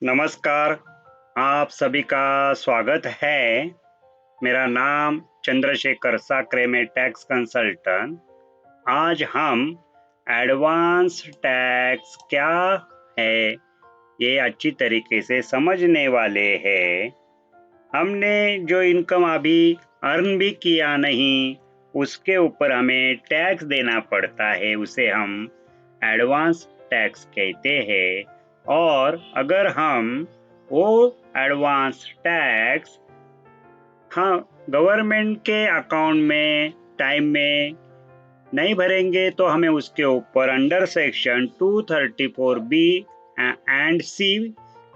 नमस्कार, आप सभी का स्वागत है। मेरा नाम चंद्रशेखर साकरे, मैं टैक्स कंसल्टेंट। आज हम एडवांस टैक्स क्या है, ये अच्छी तरीके से समझने वाले हैं। हमने जो इनकम अभी अर्न भी किया नहीं, उसके ऊपर हमें टैक्स देना पड़ता है, उसे हम एडवांस टैक्स कहते हैं। और अगर हम वो एडवांस टैक्स हाँ गवर्नमेंट के अकाउंट में टाइम में नहीं भरेंगे तो हमें उसके ऊपर अंडर सेक्शन 234 बी एंड सी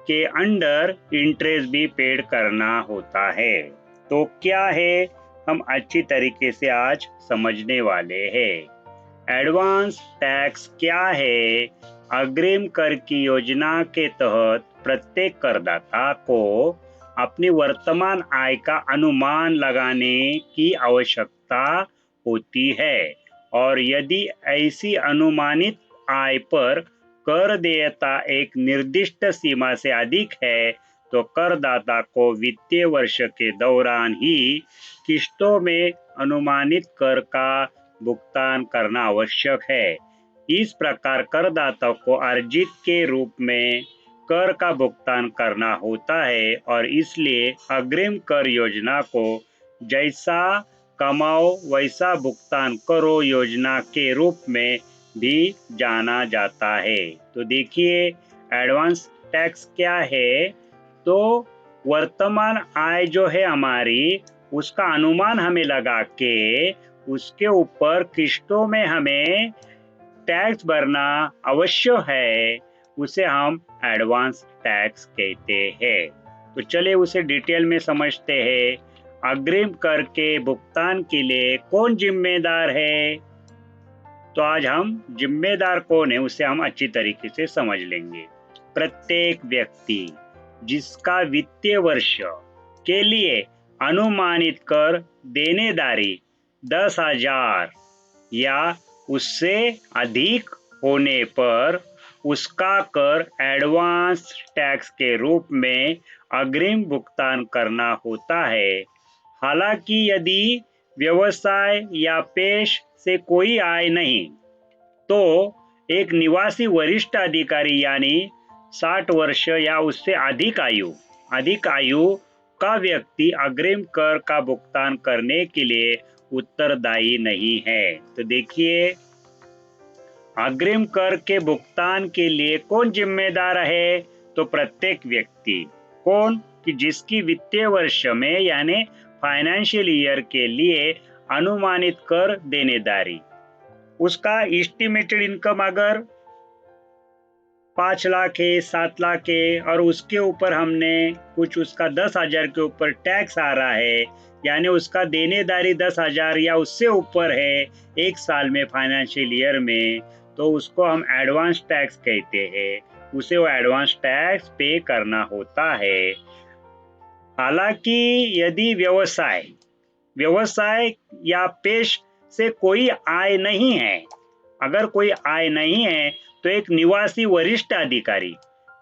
के अंडर इंटरेस्ट भी पेड करना होता है। तो क्या है, हम अच्छी तरीके से आज समझने वाले हैं। एडवांस टैक्स क्या है? अग्रिम कर की योजना के तहत प्रत्येक करदाता को अपनी वर्तमान आय का अनुमान लगाने की आवश्यकता होती है, और यदि ऐसी अनुमानित आय पर कर देयता एक निर्दिष्ट सीमा से अधिक है तो करदाता को वित्तीय वर्ष के दौरान ही किस्तों में अनुमानित कर का भुगतान करना आवश्यक है। इस प्रकार करदाता को अर्जित के रूप में कर का भुगतान करना होता है, और इसलिए अग्रिम कर योजना को जैसा कमाओ वैसा भुगतान करो योजना के रूप में भी जाना जाता है। तो देखिए, एडवांस टैक्स क्या है? तो वर्तमान आय जो है हमारी, उसका अनुमान हमें लगा के उसके ऊपर किस्तों में हमें टैक्स भरना अवश्य है, उसे हम एडवांस टैक्स कहते हैं। तो चलिए उसे डिटेल में समझते हैं। अग्रिम कर के भुगतान के लिए कौन जिम्मेदार है? तो आज हम जिम्मेदार कौन है उसे हम अच्छी तरीके से समझ लेंगे। प्रत्येक व्यक्ति जिसका वित्तीय वर्ष के लिए अनुमानित कर देनेदारी 10,000 या उससे अधिक होने पर उसका कर एडवांस टैक्स के रूप में अग्रिम भुगतान करना होता है। हालांकि यदि व्यवसाय या पेश से कोई आय नहीं, तो एक निवासी वरिष्ठ अधिकारी यानी 60 वर्ष या उससे अधिक आयु का व्यक्ति अग्रिम कर का भुगतान करने के लिए उत्तरदायी नहीं है। तो देखिए, अग्रिम कर के भुगतान के लिए कौन जिम्मेदार है? तो प्रत्येक व्यक्ति। कौन? कि जिसकी वित्तीय वर्ष में यानी फाइनेंशियल ईयर के लिए अनुमानित कर देनेदारी, उसका एस्टिमेटेड इनकम अगर 5 लाख है, 7 लाख है, और उसके ऊपर हमने कुछ उसका 10,000 के ऊपर टैक्स आ रहा है, यानी उसका देनेदारी 10,000 या उससे ऊपर है एक साल में फाइनेंशियल ईयर में, तो उसको हम एडवांस टैक्स कहते हैं। उसे वो एडवांस टैक्स पे करना होता है। हालांकि यदि व्यवसाय या पेश से कोई आय नहीं है, अगर कोई आय नहीं है तो एक निवासी वरिष्ठ अधिकारी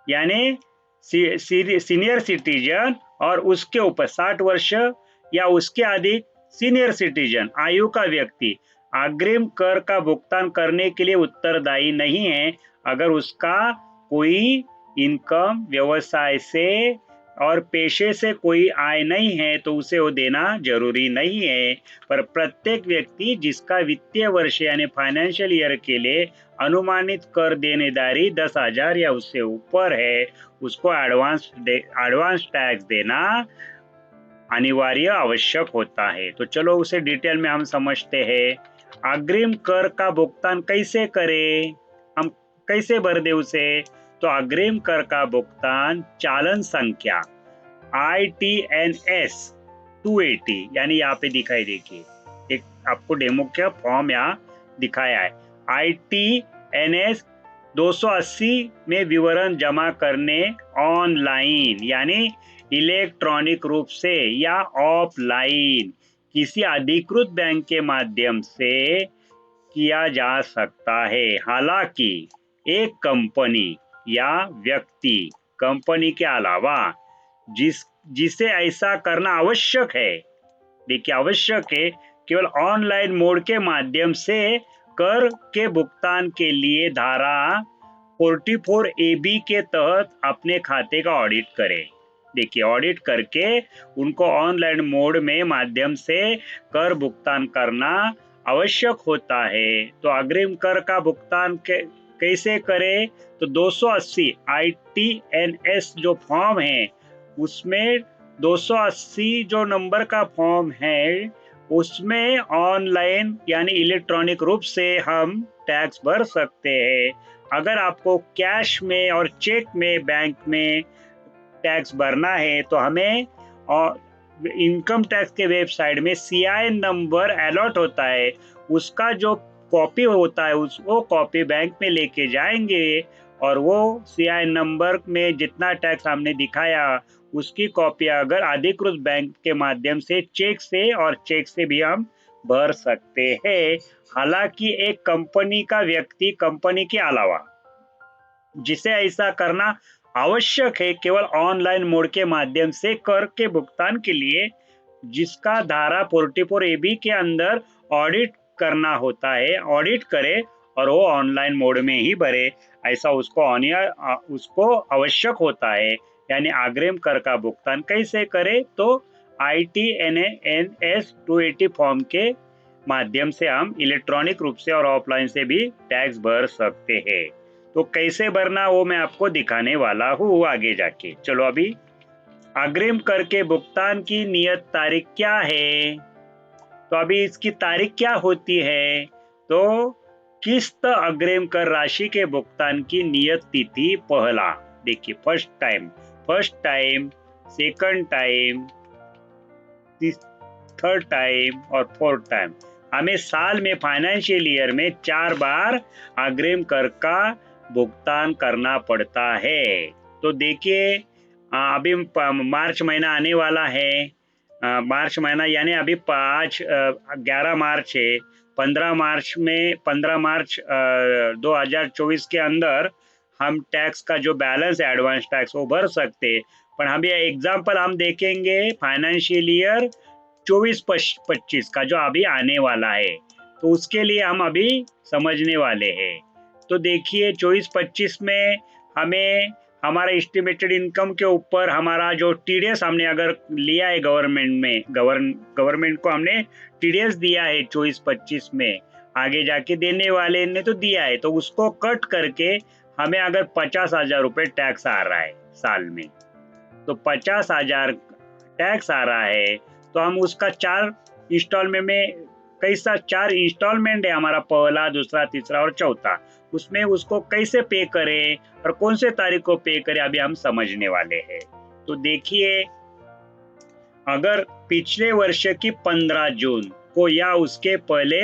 यानी सीनियर सिटीजन और उसके ऊपर 60 वर्ष या उसके अधिक सीनियर सिटीजन आयु का व्यक्ति अग्रिम कर का भुगतान करने के लिए उत्तरदायी नहीं है, अगर उसका कोई इनकम व्यवसाय से और पेशे से कोई आय नहीं है तो उसे वो देना जरूरी नहीं है। पर प्रत्येक व्यक्ति जिसका वित्तीय वर्ष यानी फाइनेंशियल ईयर के लिए अनुमानित कर देनेदारी 10,000 या उससे ऊपर है, उसको एडवांस टैक्स देना अनिवार्य आवश्यक होता है। तो चलो उसे डिटेल में हम समझते हैं। अग्रिम कर का भुगतान कैसे करें, हम कैसे भर दे उसे? तो अग्रिम कर का भुगतान चालन संख्या ITNS 280 यानी यहाँ पे दिखाई, देखिए एक आपको डेमो का फॉर्म यहाँ दिखाया है। ITNS 280 में विवरण जमा करने ऑनलाइन यानी इलेक्ट्रॉनिक रूप से या ऑफलाइन किसी अधिकृत बैंक के माध्यम से किया जा सकता है। हालांकि एक कंपनी या व्यक्ति कंपनी के अलावा जिसे ऐसा करना आवश्यक है, देखिए आवश्यक है, केवल ऑनलाइन मोड के माध्यम से कर के भुगतान के लिए धारा 44AB के तहत अपने खाते का ऑडिट करें। देखिए ऑडिट करके उनको ऑनलाइन मोड में माध्यम से कर भुगतान करना आवश्यक होता है। तो अग्रिम कर का भुगतान कैसे करें? तो 280 ITNS जो फॉर्म है उसमें 280 जो नंबर का फॉर्म है उसमें ऑनलाइन यानी इलेक्ट्रॉनिक रूप से हम टैक्स भर सकते हैं। अगर आपको कैश में और चेक में बैंक में टैक्स भरना है तो हमें और इनकम टैक्स के वेबसाइट में CIN नंबर अलॉट होता है, उसका जो कॉपी होता है वो कॉपी बैंक में लेके जाएंगे और वो CIN नंबर में जितना टैक्स हमने दिखाया उसकी कॉपी अगर अधिकृत बैंक के माध्यम से चेक से भी हम भर सकते हैं। हालांकि एक कंपनी का व्यक्ति कंपनी के अलावा जिसे ऐसा करना आवश्यक है केवल ऑनलाइन मोड के माध्यम से कर के भुगतान के लिए जिसका धारा 44AB के अंदर ऑडिट करना होता है, ऑडिट करे और वो ऑनलाइन मोड में ही भरे, ऐसा उसको आवश्यक होता है। यानी अग्रिम कर का भुगतान कैसे करे? तो ITNS 280 फॉर्म के माध्यम से हम इलेक्ट्रॉनिक रूप से और ऑफलाइन से भी टैक्स भर सकते हैं। तो कैसे भरना वो मैं आपको दिखाने वाला हूँ आगे जाके। चलो अभी अग्रिम कर के भुगतान की नियत तारीख क्या है? तो अभी इसकी तारीख क्या होती है? तो किस्त अग्रिम कर राशि के भुगतान की नियत तिथि पहला, देखिए first time, second time, third time और फोर्थ टाइम। हमें साल में फाइनेंशियल ईयर में 4 बार अग्रिम कर का भुगतान करना पड़ता है। तो देखिए अभी मार्च महीना आने वाला है, मार्च महीना यानी अभी 11 मार्च है। 15 मार्च 2024 के अंदर हम टैक्स का जो बैलेंस है एडवांस टैक्स वो भर सकते। पर हम ये एग्जाम्पल हम देखेंगे फाइनेंशियल ईयर 24-25 का जो अभी आने वाला है, तो उसके लिए हम अभी समझने वाले हैं। तो देखिए 24-25 में हमें हमारा एस्टिमेटेड इनकम के ऊपर हमारा जो TDS हमने अगर लिया है गवर्नमेंट को हमने TDS दिया है 24-25 में, आगे जाके देने वाले ने तो दिया है, तो उसको कट करके हमें अगर 50,000 रुपये टैक्स आ रहा है साल में, तो 50,000 टैक्स आ रहा है तो हम उसका 4 इंस्टॉलमेंट में कैसा 4 इंस्टॉलमेंट है हमारा, पहला, दूसरा, तीसरा और चौथा, उसमें उसको कैसे पे करें और कौन से तारीख को पे करें अभी हम समझने वाले हैं। तो देखिए अगर पिछले वर्ष की 15 जून को या उसके पहले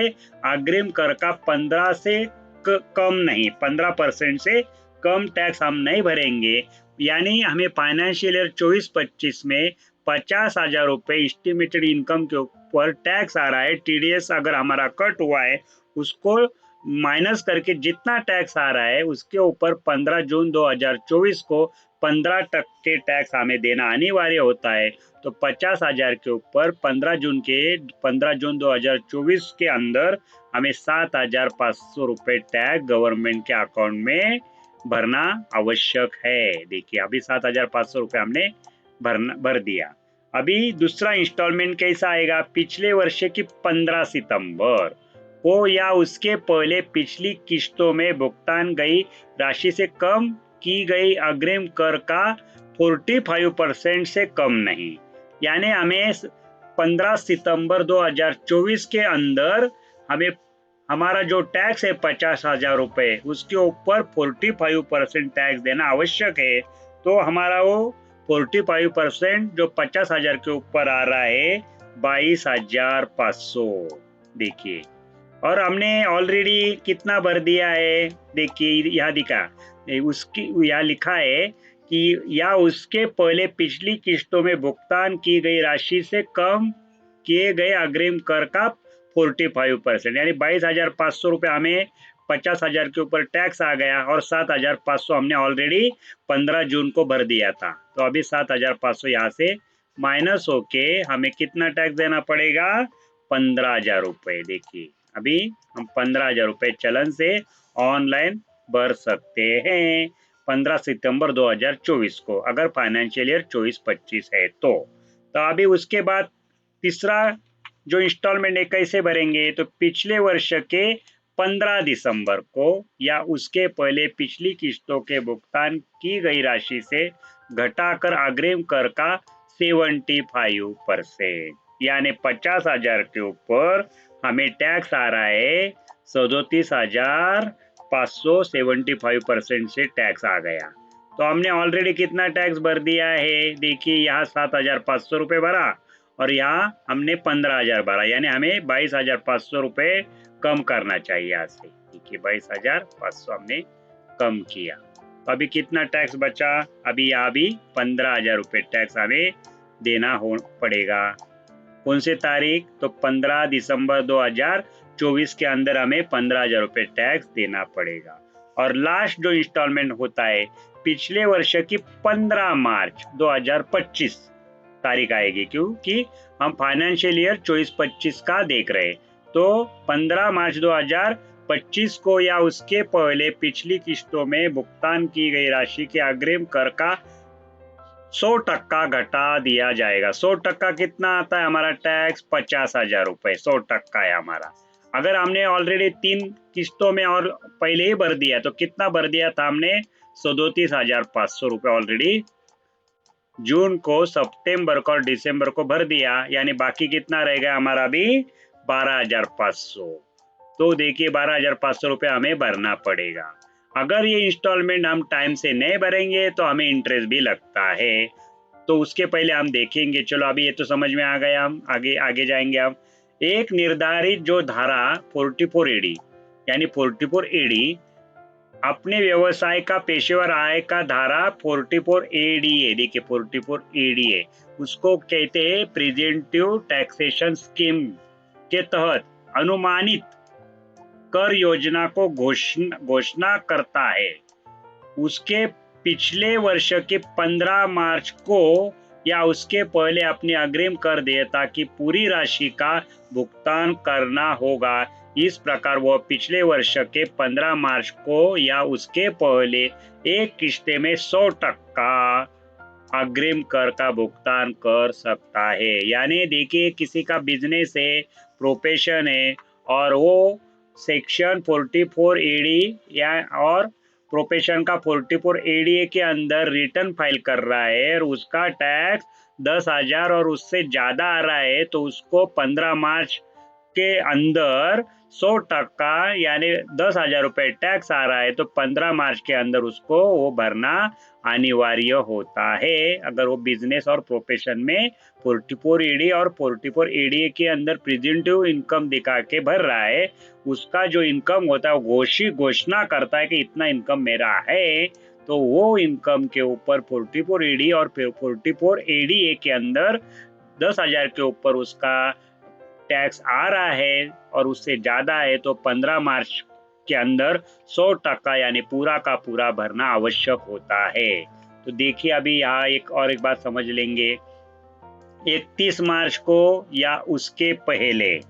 अग्रिम कर का 15 से कम नहीं, 15% से कम टैक्स हम नहीं भरेंगे, यानी हमें फाइनेंशियल ईयर 24-25 में 50,000 रुपये एस्टिमेटेड इनकम के ऊपर टैक्स आ रहा है। TDS अगर हमारा कट हुआ है उसको माइनस करके जितना टैक्स आ रहा है उसके ऊपर 15 जून 2024 को 15% टैक्स हमें देना अनिवार्य होता है। तो 50,000 के ऊपर 15 जून 2024 के अंदर हमें 7,500 रुपये टैक्स गवर्नमेंट के अकाउंट में भरना आवश्यक है। देखिए अभी 7,500 रुपये हमने भर दिया। अभी दूसरा इंस्टॉलमेंट कैसा आएगा? पिछले वर्ष की 15 सितंबर को या उसके पहले पिछली किस्तों में भुगतान गई राशि से कम की गई अग्रिम कर का 45% से कम नहीं, यानी हमें 15 सितंबर 2024 के अंदर हमें हमारा जो टैक्स है 50,000 रुपये उसके ऊपर 45% टैक्स देना आवश्यक है। तो हमारा वो 45% जो 50,000 के ऊपर आ रहा है 22,500। देखिए और हमने ऑलरेडी कितना भर दिया है, देखिए यहाँ यहाँ लिखा है कि या उसके पहले पिछली किस्तों में भुगतान की गई राशि से कम किए गए अग्रिम कर का 45%, यानी 22,500 रुपये हमें 50,000 के ऊपर टैक्स आ गया और 7,500 हमने ऑलरेडी 15 जून को भर दिया था। तो अभी 7,500 यहाँ से माइनस होके हमें कितना टैक्स देना पड़ेगा? 15,000 रुपये। देखिए अभी हम 15,000 रुपये चलन से ऑनलाइन भर सकते हैं 15 सितंबर 2024 को, अगर फाइनेंशियल ईयर 24-25 है तो अभी उसके बाद तीसरा जो इंस्टॉलमेंट है कैसे भरेंगे? तो पिछले वर्ष के 15 दिसंबर को या उसके पहले पिछली किस्तों के भुगतान की गई राशि से घटाकर अग्रिम कर का 75%, यानी 50,000 के ऊपर हमें टैक्स आ रहा है 37,575% से टैक्स आ गया। तो हमने ऑलरेडी कितना टैक्स भर दिया है? देखिए यहाँ 7,500 रुपये भरा और यहाँ हमने 15,000 भरा, यानी हमें 22,500 रुपये कम करना चाहिए यहाँ से। देखिए 22,500 हमने कम किया, तो अभी कितना टैक्स बचा? अभी यहाँ भी 15,000 रुपये टैक्स हमें देना हो पड़ेगा। कौन से तारीख? तो 15 दिसंबर 2024 के अंदर हमें 15,000 रुपये टैक्स देना पड़ेगा। और लास्ट जो इंस्टॉलमेंट होता है पिछले वर्ष की 15 मार्च 2025 तारीख आएगी, क्योंकि हम फाइनेंशियल ईयर 24-25 का देख रहे हैं। तो 15 मार्च 2025 को या उसके पहले पिछली किस्तों में भुगतान की गई राशि के अग्रिम कर का 100% घटा दिया जाएगा। 100% कितना आता है हमारा टैक्स? 50,000 रुपये। 100% है हमारा। अगर हमने ऑलरेडी 3 किस्तों में और पहले ही भर दिया तो कितना भर दिया था हमने? 37,500 रुपये ऑलरेडी जून को, सितंबर को और दिसंबर को भर दिया, यानी बाकी कितना रह गया हमारा अभी? 12,500। तो देखिए 12,500 रुपये हमें भरना पड़ेगा। अगर ये इंस्टॉलमेंट हम टाइम से नहीं भरेंगे तो हमें इंटरेस्ट भी लगता है, तो उसके पहले हम देखेंगे। चलो अभी ये तो समझ में आ गया, हम आगे जाएंगे। हम एक निर्धारित जो धारा 44 एडी यानी 44 एडी अपने व्यवसाय का पेशेवर आय का धारा 44 एडीए, देखिए 44 एडीए उसको कहते हैं प्रेजेंटिव टैक्सेशन स्कीम के तहत अनुमानित कर योजना को घोषणा करता है। उसके पिछले वर्ष के 15 मार्च को या उसके पहले अपने अग्रिम कर देयता की पूरी राशि का भुगतान करना होगा। इस प्रकार वह पिछले वर्ष के 15 मार्च को या उसके पहले एक किस्ते में 100% अग्रिम कर का भुगतान कर सकता है। यानी देखिए किसी का बिजनेस है, प्रोफेशन है और वो सेक्शन 44 एडी या और प्रोफेशन का 44 एडीए के अंदर रिटर्न फाइल कर रहा है और उसका टैक्स 10,000 और उससे ज़्यादा आ रहा है, तो उसको 15 मार्च के अंदर 100% यानी 10,000 रुपये टैक्स आ रहा है, तो 15 मार्च के अंदर उसको वो भरना अनिवार्य होता है। अगर वो बिजनेस और प्रोफेशन में 44 एडी और 44 एडी के अंदर प्रेजेंटिव इनकम दिखा के भर रहा है, उसका जो इनकम होता है वो घोषणा करता है कि इतना इनकम मेरा है, तो वो इनकम के ऊपर 44 एडी और 44 एडी के अंदर 10,000 के ऊपर उसका टैक्स आ रहा है और उससे ज़्यादा है, तो 15 मार्च के अंदर 100% यानी पूरा का पूरा भरना आवश्यक होता है। तो देखिए अभी यहाँ एक बात समझ लेंगे। 31 मार्च को या उसके पहले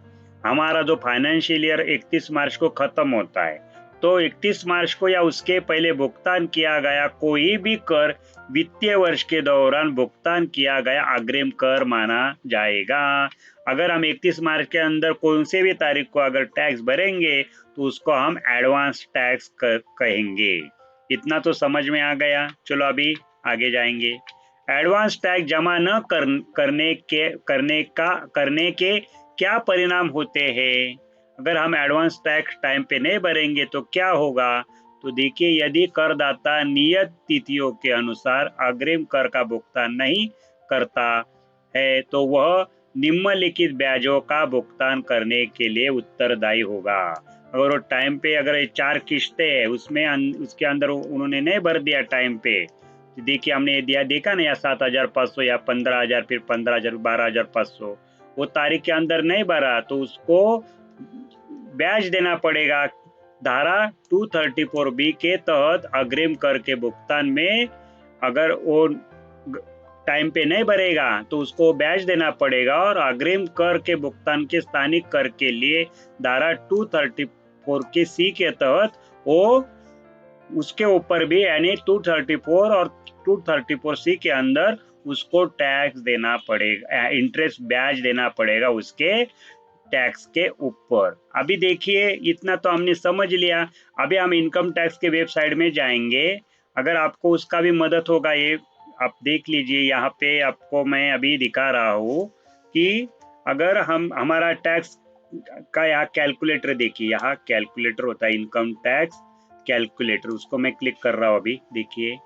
हमारा जो फाइनेंशियल ईयर 31 मार्च को खत्म होता है, तो 31 मार्च को या उसके पहले भुगतान किया गया कोई भी कर वित्तीय वर्ष के दौरान भुगतान किया गया अग्रिम कर माना जाएगा। अगर हम 31 मार्च के अंदर कौन से भी तारीख को अगर टैक्स भरेंगे तो उसको हम एडवांस टैक्स कहेंगे। इतना तो समझ में आ गया। चलो अभी आगे जाएंगे। एडवांस टैक्स जमा न करने के क्या परिणाम होते हैं? अगर हम एडवांस टैक्स टाइम पे नहीं भरेंगे तो क्या होगा? तो देखिए यदि करदाता नियत तिथियों के अनुसार अग्रिम कर का भुगतान नहीं करता है तो वह निम्नलिखित ब्याजों का भुगतान करने के लिए उत्तरदायी होगा। अगर वो टाइम पे अगर 4 किस्तें है उसमें उसके अंदर उन्होंने नहीं भर दिया टाइम पे, तो देखिए हमने देखा ना, या 7,500 या 15,000 फिर 15,000 12,500 वो तारीख के अंदर नहीं भरा तो उसको ब्याज देना पड़ेगा धारा 234B के तहत अग्रिम कर के भुगतान में अगर वो टाइम पे नहीं भरेगा तो उसको ब्याज देना पड़ेगा, और अग्रिम कर के भुगतान के स्थानिक कर के लिए धारा 234 के सी के तहत वो उसके ऊपर भी यानी 234 और 234 सी के अंदर उसको टैक्स देना पड़ेगा, इंटरेस्ट ब्याज देना पड़ेगा उसके टैक्स के ऊपर। अभी देखिए इतना तो हमने समझ लिया। अभी हम इनकम टैक्स के वेबसाइट में जाएंगे, अगर आपको उसका भी मदद होगा ये आप देख लीजिए। यहाँ पे आपको मैं अभी दिखा रहा हूँ कि अगर हम हमारा टैक्स का यहाँ कैलकुलेटर देखिए, यहाँ कैलकुलेटर होता है इनकम टैक्स कैलकुलेटर, उसको मैं क्लिक कर रहा हूँ। अभी देखिए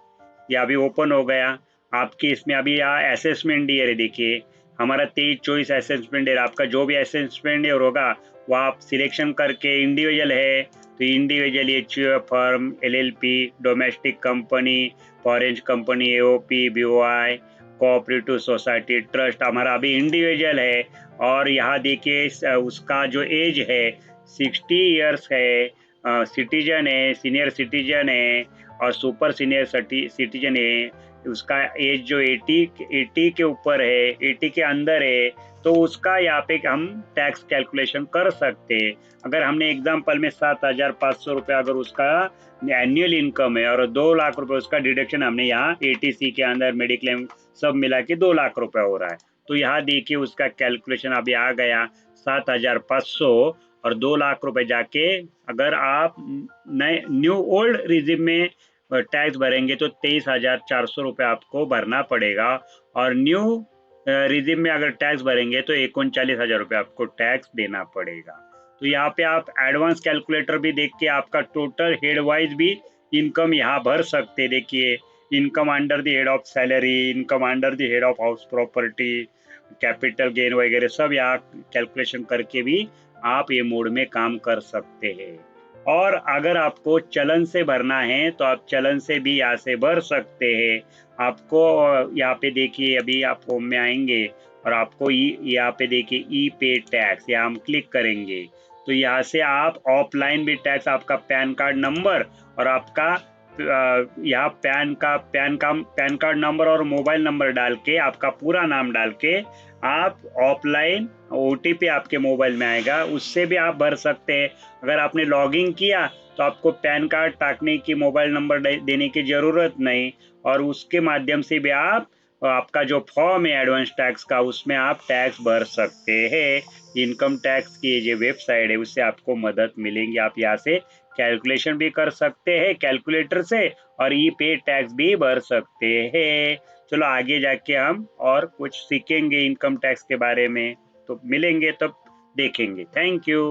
ये अभी ओपन हो गया आपके इसमें। अभी यहाँ असेसमेंट ईयर है, देखिए हमारा 23-24 असेसमेंट ईयर। आपका जो भी असेसमेंट ईयर होगा वो आप सिलेक्शन करके, इंडिविजुअल है तो individual, HUF firm, LLP, domestic company, foreign company, AOP, BOI, cooperative society, trust, हमारा अभी इंडिविजुअल है। और यहाँ देखिए उसका जो एज है 60 ईयर्स है, सिटीजन है, सीनियर सिटीजन है और सुपर सीनियर सिटीजन है। उसका एज जो 80 के ऊपर है, 80 के अंदर है, तो उसका यहाँ पे हम टैक्स कैलकुलेशन कर सकते हैं। अगर हमने एग्जाम्पल में 7,500 रुपये अगर उसका एनुअल इनकम है और 2 लाख रुपए उसका डिडक्शन हमने यहाँ 80C के अंदर मेडिक्लेम सब मिला के 2 लाख रुपए हो रहा है। तो यहाँ देखिए उसका कैलकुलेशन अभी आ गया 7,500 और 2 लाख रुपए जाके अगर आप नए न्यू ओल्ड रिजिम में टैक्स भरेंगे तो 23,400 रुपये आपको भरना पड़ेगा, और न्यू रिजिम में अगर टैक्स भरेंगे तो 39,000 रुपये आपको टैक्स देना पड़ेगा। तो यहाँ पे आप एडवांस कैलकुलेटर भी देख के आपका टोटल हेड वाइज भी इनकम यहाँ भर सकते। देखिए income under the head of salary, income under the head of house property, capital gain वगैरह सब यहाँ कैलकुलेशन करके भी आप ये मोड में काम कर सकते हैं। और अगर आपको चलन से भरना है तो आप चलन से भी यहाँ से भर सकते हैं। आपको यहाँ पे देखिए अभी आप होम में आएंगे और आपको यहाँ पे देखिए ई पे टैक्स, यहाँ हम क्लिक करेंगे तो यहाँ से आप ऑफलाइन भी टैक्स, आपका पैन कार्ड नंबर और आपका यहाँ पैन कार्ड नंबर और मोबाइल नंबर डाल के, आपका पूरा नाम डाल के आप ऑफलाइन ओटीपी आपके मोबाइल में आएगा, उससे भी आप भर सकते हैं। अगर आपने लॉगिन किया तो आपको पैन कार्ड टाकने की, मोबाइल नंबर देने की ज़रूरत नहीं, और उसके माध्यम से भी आप आपका जो फॉर्म है एडवांस टैक्स का उसमें आप टैक्स भर सकते हैं। इनकम टैक्स की जो वेबसाइट है उससे आपको मदद मिलेंगी। आप यहाँ से कैलकुलेशन भी कर सकते हैं कैलकुलेटर से और ई पे टैक्स भी भर सकते हैं। चलो आगे जाके हम और कुछ सीखेंगे इनकम टैक्स के बारे में, तो मिलेंगे तब देखेंगे। Thank you.